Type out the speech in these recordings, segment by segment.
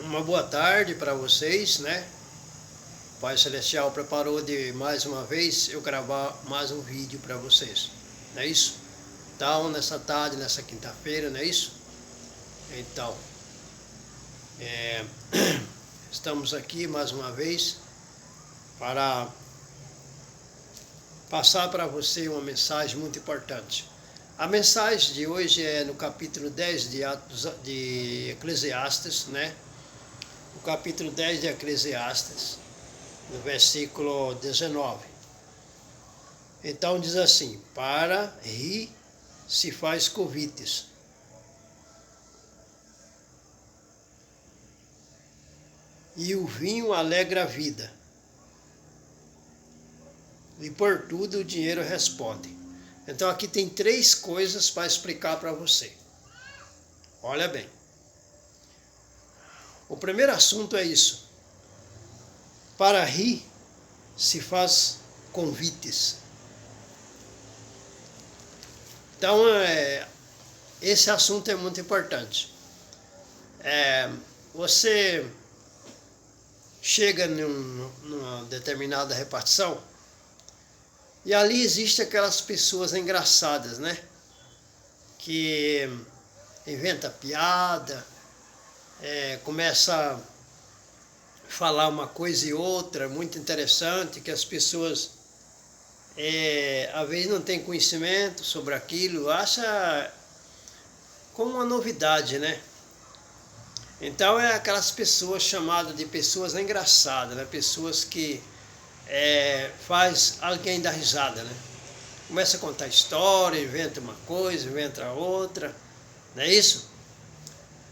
Uma boa tarde para vocês, né? O Pai Celestial preparou de mais uma vez eu gravar mais um vídeo para vocês, não é isso? Então, nessa tarde, nessa quinta-feira, não é isso? Então, estamos aqui mais uma vez para passar para você uma mensagem muito importante. A mensagem de hoje é no capítulo 10 de Eclesiastes, né? O capítulo 10 de Eclesiastes, no versículo 19. Então diz assim: para rir se faz convites, e o vinho alegra a vida, e por tudo o dinheiro responde. Então aqui tem três coisas para explicar para você. Olha bem. O primeiro assunto é isso. Para rir se faz convites. Então, esse assunto é muito importante. Você chega numa determinada repartição e ali existe aquelas pessoas engraçadas, né? Que inventa piada, começa a falar uma coisa e outra muito interessante, que as pessoas às vezes não têm conhecimento sobre aquilo, acha como uma novidade, né? Então é aquelas pessoas chamadas de pessoas engraçadas, né? Pessoas que faz alguém dar risada, né? Começa a contar história, inventa uma coisa, inventa outra, não é isso?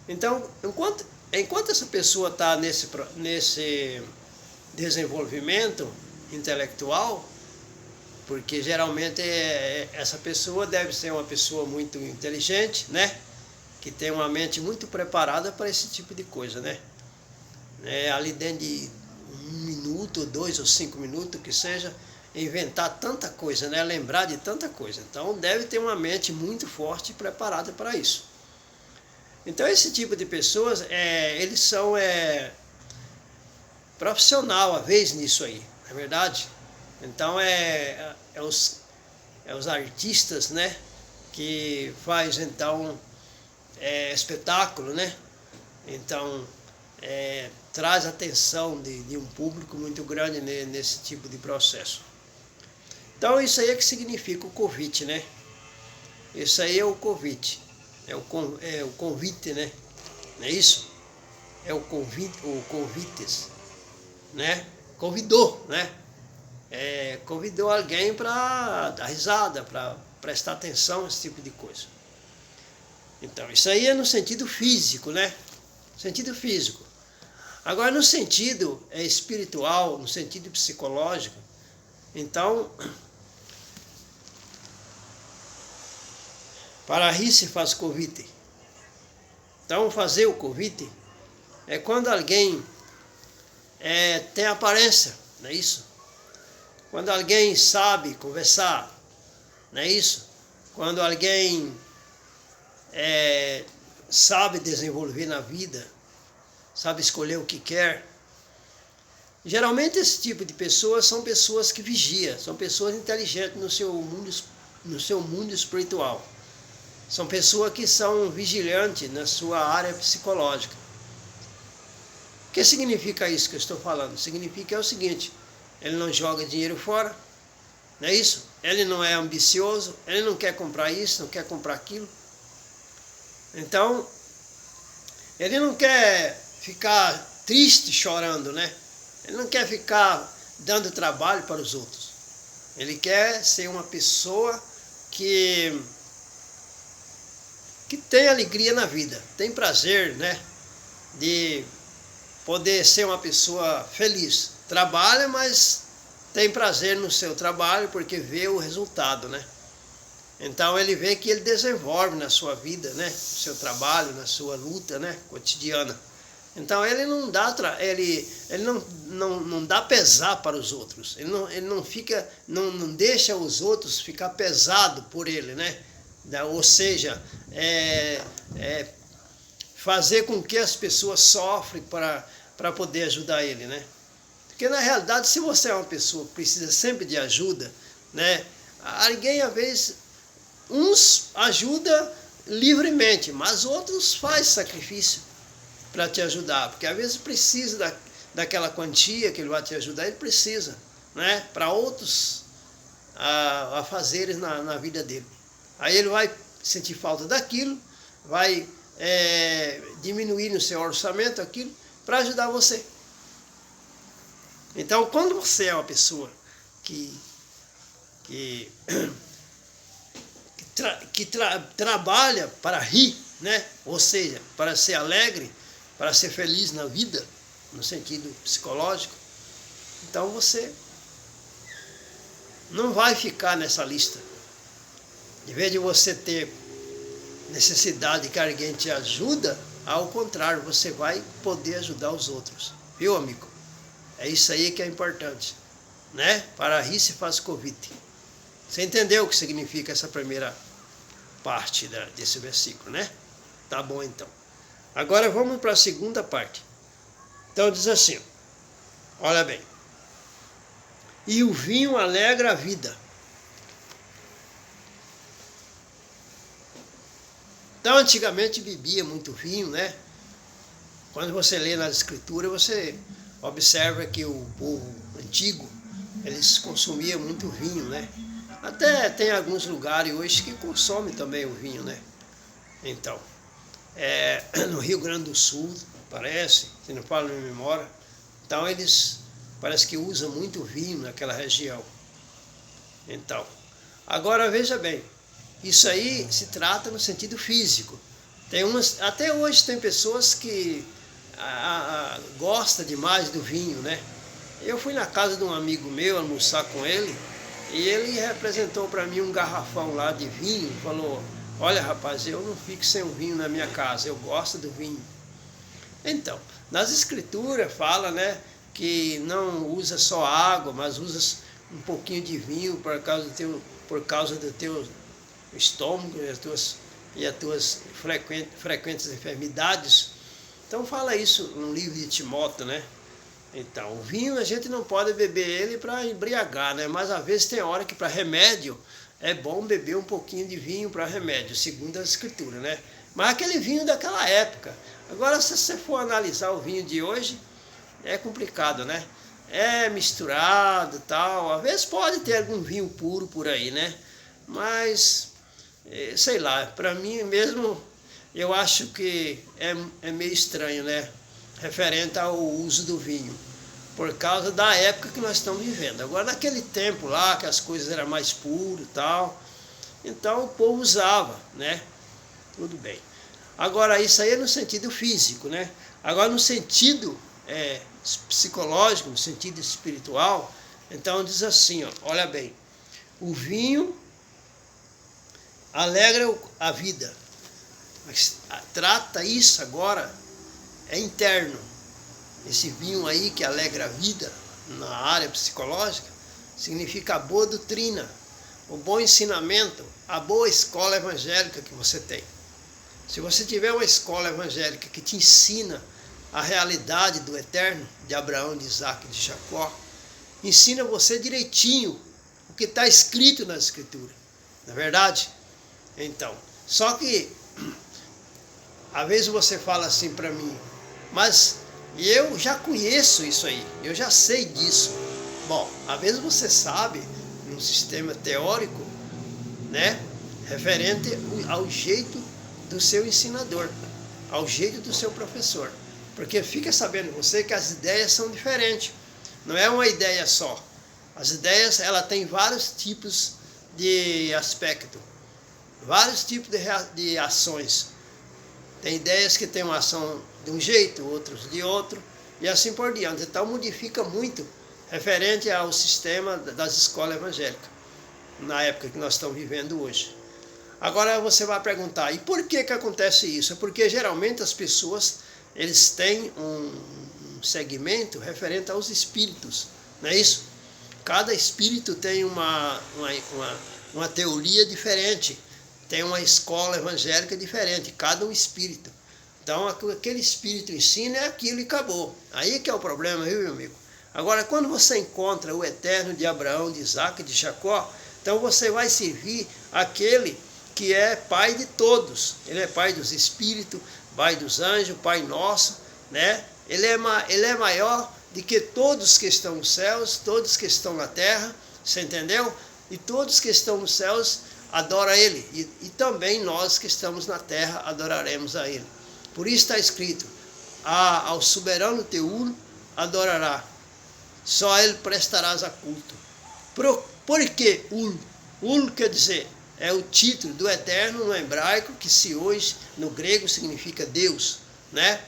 Então, enquanto essa pessoa está nesse desenvolvimento intelectual, porque geralmente essa pessoa deve ser uma pessoa muito inteligente, né? Que tem uma mente muito preparada para esse tipo de coisa, né? Ali dentro de 1 minuto, 2 ou 5 minutos, que seja, inventar tanta coisa, né? Lembrar de tanta coisa. Então deve ter uma mente muito forte e preparada para isso. Então esse tipo de pessoas, eles são profissional às vezes nisso aí, não é verdade? Então os artistas, né, que faz então espetáculo, né? Então traz atenção de um público muito grande nesse tipo de processo. Então isso aí é que significa o convite, né? Isso aí é o convite. É o convite, né? Não é isso? É o convites, né? Convidou, né? Convidou alguém para dar risada, para prestar atenção, esse tipo de coisa. Então, isso aí é no sentido físico, né? Sentido físico. Agora, no sentido espiritual, no sentido psicológico, então, para rir se faz convite. Então, fazer o convite é quando alguém tem aparência, não é isso? Quando alguém sabe conversar, não é isso? Quando alguém sabe desenvolver na vida, sabe escolher o que quer. Geralmente esse tipo de pessoas são pessoas que vigiam, são pessoas inteligentes no seu mundo espiritual. São pessoas que são vigilantes na sua área psicológica. O que significa isso que eu estou falando? Significa o seguinte: ele não joga dinheiro fora, não é isso? Ele não é ambicioso, ele não quer comprar isso, não quer comprar aquilo. Então, ele não quer ficar triste, chorando, né? Ele não quer ficar dando trabalho para os outros. Ele quer ser uma pessoa que tem alegria na vida, tem prazer, né? De poder ser uma pessoa feliz. Trabalha, mas tem prazer no seu trabalho porque vê o resultado, né? Então ele vê que ele desenvolve na sua vida, né? No seu trabalho, na sua luta, né? Cotidiana. Então ele não dá não dá pesar para os outros. Ele não deixa os outros ficar pesado por ele, né? Ou seja, fazer com que as pessoas sofrem para poder ajudar ele, né? Porque na realidade, se você é uma pessoa que precisa sempre de ajuda, né? Alguém, às vezes, uns ajuda livremente, mas outros faz sacrifício para te ajudar, porque às vezes precisa daquela quantia que ele vai te ajudar, ele precisa, né? Para outros afazeres na vida dele. Aí ele vai sentir falta daquilo, vai diminuir no seu orçamento aquilo para ajudar você. Então, quando você é uma pessoa que trabalha para rir, né? Ou seja, para ser alegre, para ser feliz na vida, no sentido psicológico, então você não vai ficar nessa lista. Em vez de você ter necessidade que alguém te ajuda, ao contrário, você vai poder ajudar os outros. Viu, amigo? É isso aí que é importante, né? Para rir se faz convite. Você entendeu o que significa essa primeira parte desse versículo, né? Tá bom, então. Agora vamos para a segunda parte. Então diz assim, olha bem. E o vinho alegra a vida. Então, antigamente bebia muito vinho, né? Quando você lê nas escrituras, você observa que o povo antigo, eles consumiam muito vinho, né? Até tem alguns lugares hoje que consomem também o vinho, né? Então, no Rio Grande do Sul, parece, se não falo minha memória, então eles parece que usam muito vinho naquela região. Então, agora veja bem, isso aí se trata no sentido físico. Até hoje tem pessoas que gostam demais do vinho, né? Eu fui na casa de um amigo meu almoçar com ele, e ele representou para mim um garrafão lá de vinho, falou, olha rapaz, eu não fico sem o vinho na minha casa, eu gosto do vinho. Então, nas escrituras fala, né, que não usa só água, mas usa um pouquinho de vinho por causa do teu estômago e as tuas frequentes enfermidades. Então fala isso no livro de Timóteo, né? Então, o vinho a gente não pode beber ele para embriagar, né? Mas às vezes tem hora que para remédio é bom beber um pouquinho de vinho para remédio, segundo a escritura, né? Mas aquele vinho daquela época. Agora, se você for analisar o vinho de hoje, é complicado, né? É misturado e tal. Às vezes pode ter algum vinho puro por aí, né? Mas, sei lá, para mim mesmo, eu acho que é meio estranho, né? Referente ao uso do vinho, por causa da época que nós estamos vivendo. Agora, naquele tempo lá, que as coisas eram mais puras e tal, então o povo usava, né? Tudo bem. Agora, isso aí é no sentido físico, né? Agora, no sentido psicológico, no sentido espiritual, então diz assim, ó, olha bem, o vinho alegra a vida, mas trata isso agora, é interno. Esse vinho aí que alegra a vida na área psicológica significa a boa doutrina, o bom ensinamento, a boa escola evangélica que você tem. Se você tiver uma escola evangélica que te ensina a realidade do eterno, de Abraão, de Isaac e de Jacó, ensina você direitinho o que está escrito na Escritura, não é verdade? Então, só que às vezes você fala assim para mim, mas eu já conheço isso aí, eu já sei disso. Bom, às vezes você sabe, num sistema teórico, né, referente ao jeito do seu ensinador, ao jeito do seu professor. Porque fica sabendo você que as ideias são diferentes, não é uma ideia só. As ideias, ela tem vários tipos de aspecto, vários tipos de ações. Tem ideias que têm uma ação de um jeito, outros de outro, e assim por diante. Então modifica muito referente ao sistema das escolas evangélicas, na época que nós estamos vivendo hoje. Agora você vai perguntar, e por que acontece isso? É porque geralmente as pessoas, eles têm um segmento referente aos espíritos, não é isso? Cada espírito tem uma teoria diferente, tem uma escola evangélica diferente, cada um espírito. Então aquele espírito ensina é aquilo e acabou. Aí que é o problema, viu, meu amigo? Agora, quando você encontra o eterno de Abraão, de Isaac e de Jacó, então você vai servir aquele que é pai de todos. Ele é pai dos espíritos, pai dos anjos, pai nosso, né? Ele é maior do que todos que estão nos céus, todos que estão na terra, você entendeu? E todos que estão nos céus adoram a ele. E também nós que estamos na terra adoraremos a ele. Por isso está escrito, ao soberano teu adorará, só a ele prestarás a culto. Por que Ul quer dizer, é o título do eterno no hebraico, que se hoje no grego significa Deus, né?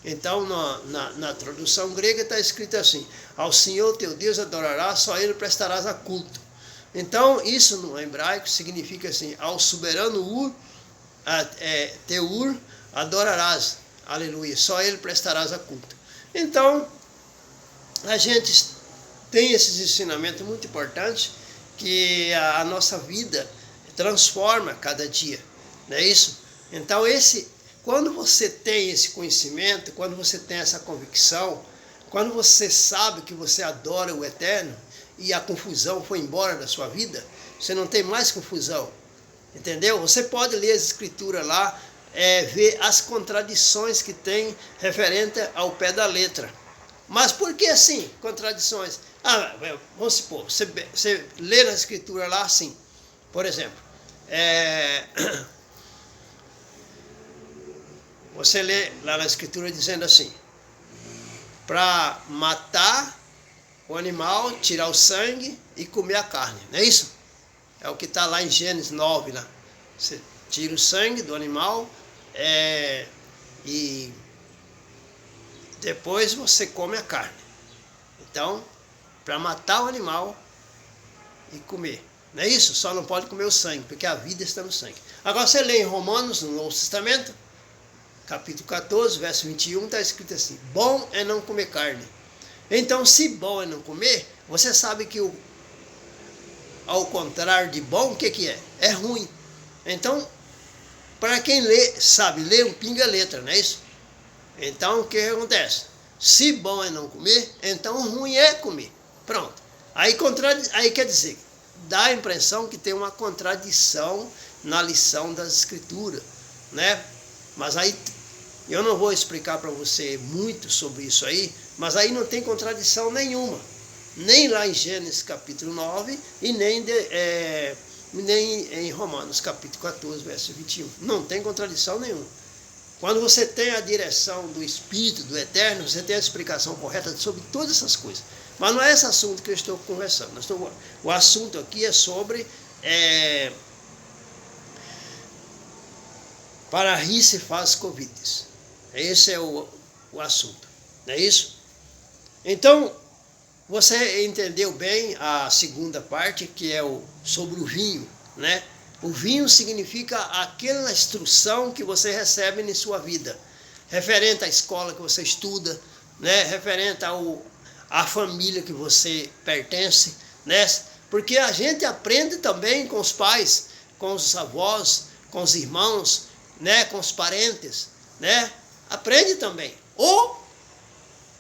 Então na tradução grega está escrito assim, ao Senhor teu Deus adorarás, só a ele prestarás a culto. Então isso no hebraico significa assim, ao soberano teu adorarás, aleluia, só a ele prestarás a culto. Então a gente tem esses ensinamentos muito importantes que a nossa vida transforma cada dia, não é isso? Então quando você tem esse conhecimento, quando você tem essa convicção, quando você sabe que você adora o eterno e a confusão foi embora da sua vida, você não tem mais confusão, entendeu? Você pode ler as escrituras lá, ver as contradições que tem referente ao pé da letra. Mas por que assim, contradições? Vamos supor, você lê na escritura lá assim, por exemplo, você lê lá na escritura dizendo assim, para matar o animal, tirar o sangue e comer a carne, não é isso? É o que está lá em Gênesis 9, lá. Você tira o sangue do animal e depois você come a carne. Então, para matar o animal e comer. Não é isso? Só não pode comer o sangue, porque a vida está no sangue. Agora você lê em Romanos, no Novo Testamento, capítulo 14, verso 21, está escrito assim, bom é não comer carne. Então, se bom é não comer, você sabe que ao contrário de bom, o que é? É ruim. Então, para quem sabe ler um pinga-letra, não é isso? Então, o que acontece? Se bom é não comer, então ruim é comer. Pronto. Aí quer dizer, dá a impressão que tem uma contradição na lição das escrituras, né? Mas aí, eu não vou explicar para você muito sobre isso aí, mas aí não tem contradição nenhuma. Nem lá em Gênesis capítulo 9 e nem em Romanos capítulo 14, verso 21. Não tem contradição nenhuma. Quando você tem a direção do Espírito, do Eterno, você tem a explicação correta sobre todas essas coisas. Mas não é esse assunto que eu estou conversando. O assunto aqui é sobre para rir se faz convites. Esse é o assunto. Não é isso? Então, você entendeu bem a segunda parte, que é sobre o vinho, né? O vinho significa aquela instrução que você recebe em sua vida, referente à escola que você estuda, né? Referente à família que você pertence, né? Porque a gente aprende também com os pais, com os avós, com os irmãos, né? Com os parentes, né? Aprende também. Ou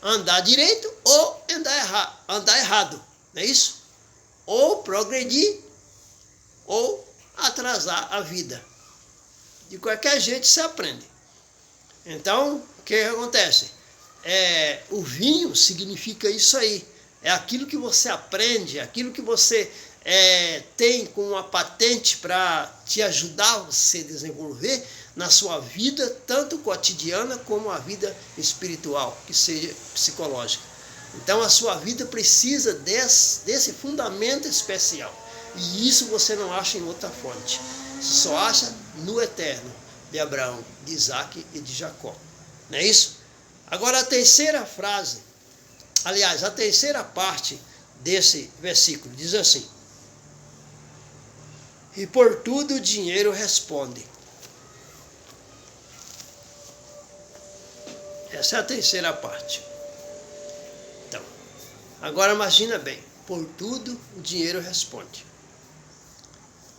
andar direito ou andar errado, não é isso? Ou progredir ou atrasar a vida. De qualquer jeito se aprende. Então, o que acontece? O vinho significa isso aí. É aquilo que você aprende, aquilo que você tem com uma patente para te ajudar a você desenvolver na sua vida, tanto cotidiana como a vida espiritual, que seja psicológica. Então a sua vida precisa desse fundamento especial. E isso você não acha em outra fonte. Você só acha no eterno de Abraão, de Isaac e de Jacó. Não é isso? Agora a terceira frase, aliás, a terceira parte desse versículo diz assim: e por tudo o dinheiro responde. Essa é a terceira parte. Então, agora imagina bem, por tudo o dinheiro responde.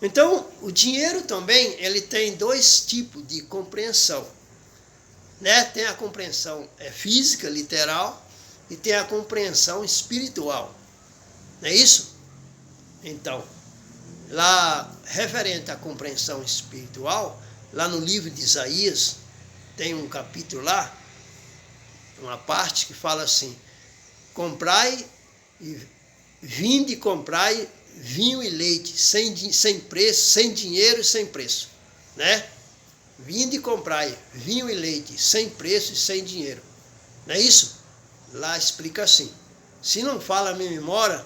Então, o dinheiro também, ele tem dois tipos de compreensão. né? Tem a compreensão física, literal, e tem a compreensão espiritual. Não é isso? Então, lá, referente à compreensão espiritual, lá no livro de Isaías, tem um capítulo lá, uma parte que fala assim: comprai, vinde e comprai vinho e leite, sem preço, sem dinheiro e sem preço, né? Vinde e comprai vinho e leite, sem preço e sem dinheiro. Não é isso? Lá explica assim. Se não fala a minha memória,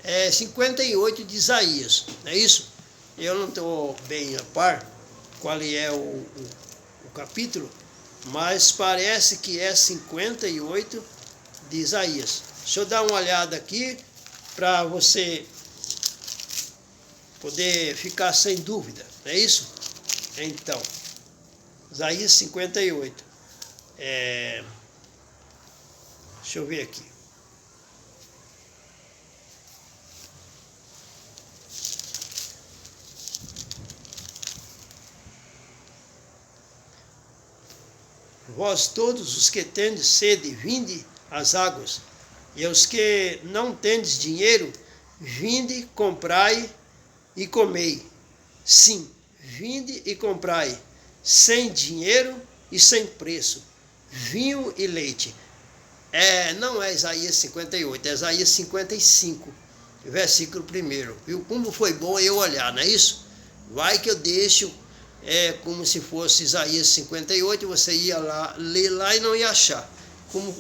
é 58 de Isaías, não é isso? Eu não estou bem a par qual é o capítulo, mas parece que é 58 de Isaías. Deixa eu dar uma olhada aqui para você poder ficar sem dúvida, não é isso? Então, Isaías 58. Deixa eu ver aqui. Vós todos os que tendes sede, vinde às águas, e aos que não tendes dinheiro, vinde, comprai e comei. Sim, vinde e comprai, sem dinheiro e sem preço, vinho e leite. Não é Isaías 58, é Isaías 55, versículo 1. Viu como foi bom eu olhar, não é isso? Vai que eu deixo como se fosse Isaías 58, você ia lá, ler lá e não ia achar. Como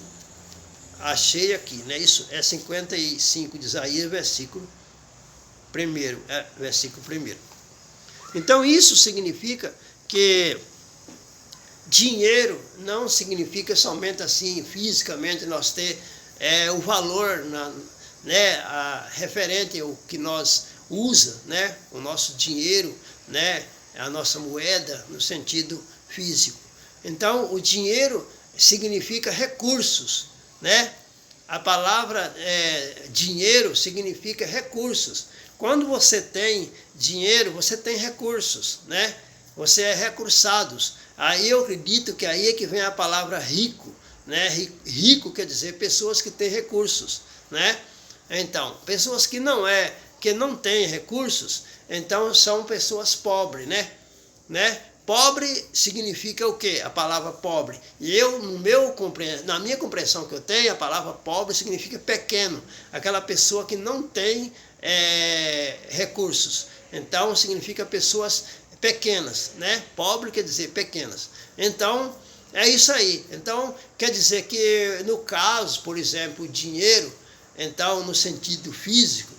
achei aqui, não é isso? É 55 de Isaías, versículo 1. Versículo 1. Então isso significa que dinheiro não significa somente assim, fisicamente, nós ter o valor, referente ao que nós usa, né? O nosso dinheiro, né? A nossa moeda, no sentido físico. Então, o dinheiro significa recursos, né? A palavra dinheiro significa recursos. Quando você tem dinheiro, você tem recursos, né? Você é recursados. Aí eu acredito que aí é que vem a palavra rico, né? Rico quer dizer pessoas que têm recursos, né? Então, pessoas que não têm recursos, então são pessoas pobres, né? Pobre significa o quê? A palavra pobre. E eu, na minha compreensão que eu tenho, a palavra pobre significa pequeno. Aquela pessoa que não tem recursos. Então significa pessoas pequenas, né? Pobre quer dizer pequenas. Então, é isso aí. Então, quer dizer que no caso, por exemplo, o dinheiro, então no sentido físico,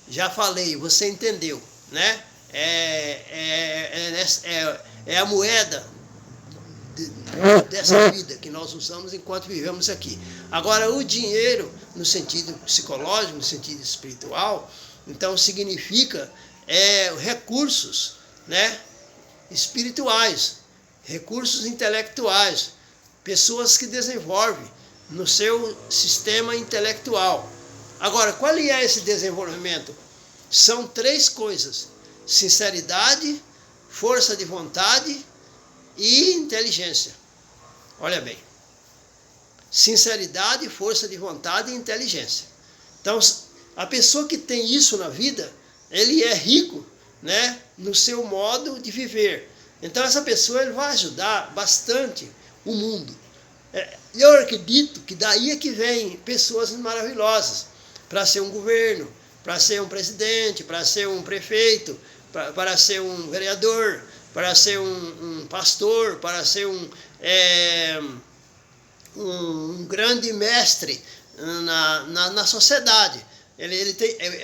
já falei, você entendeu, né? É a moeda dessa vida que nós usamos enquanto vivemos aqui. Agora, o dinheiro, no sentido psicológico, no sentido espiritual, então significa recursos, né? Espirituais, recursos intelectuais, pessoas que desenvolvem no seu sistema intelectual. Agora, qual é esse desenvolvimento? São 3 coisas: sinceridade, força de vontade e inteligência. Olha bem, sinceridade, força de vontade e inteligência. Então, a pessoa que tem isso na vida, ele é rico, né, no seu modo de viver. Então, essa pessoa ele vai ajudar bastante o mundo. Eu acredito que daí é que vem pessoas maravilhosas para ser um governo, para ser um presidente, para ser um prefeito, para ser um vereador, para ser um pastor, para ser um grande mestre na sociedade.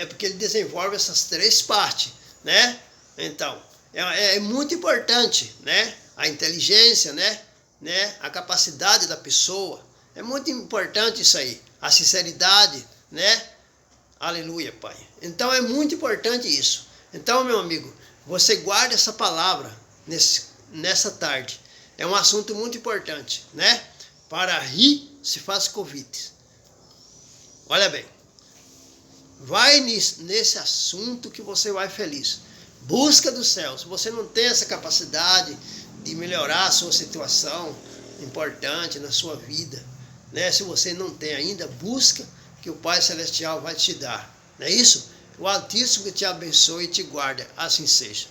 Porque ele desenvolve essas 3 partes, né? Então, é muito importante, né? A inteligência, né? A capacidade da pessoa. É muito importante isso aí. A sinceridade, né? Aleluia, Pai. Então é muito importante isso. Então, meu amigo, você guarda essa palavra nessa tarde. É um assunto muito importante, né? Para rir se faz convite. Olha bem. Vai nesse assunto que você vai feliz. Busca do céu. Se você não tem essa capacidade de melhorar a sua situação, importante na sua vida, né? Se você não tem ainda, busca, que o Pai Celestial vai te dar. Não é isso? O Altíssimo que te abençoe e te guarde. Assim seja.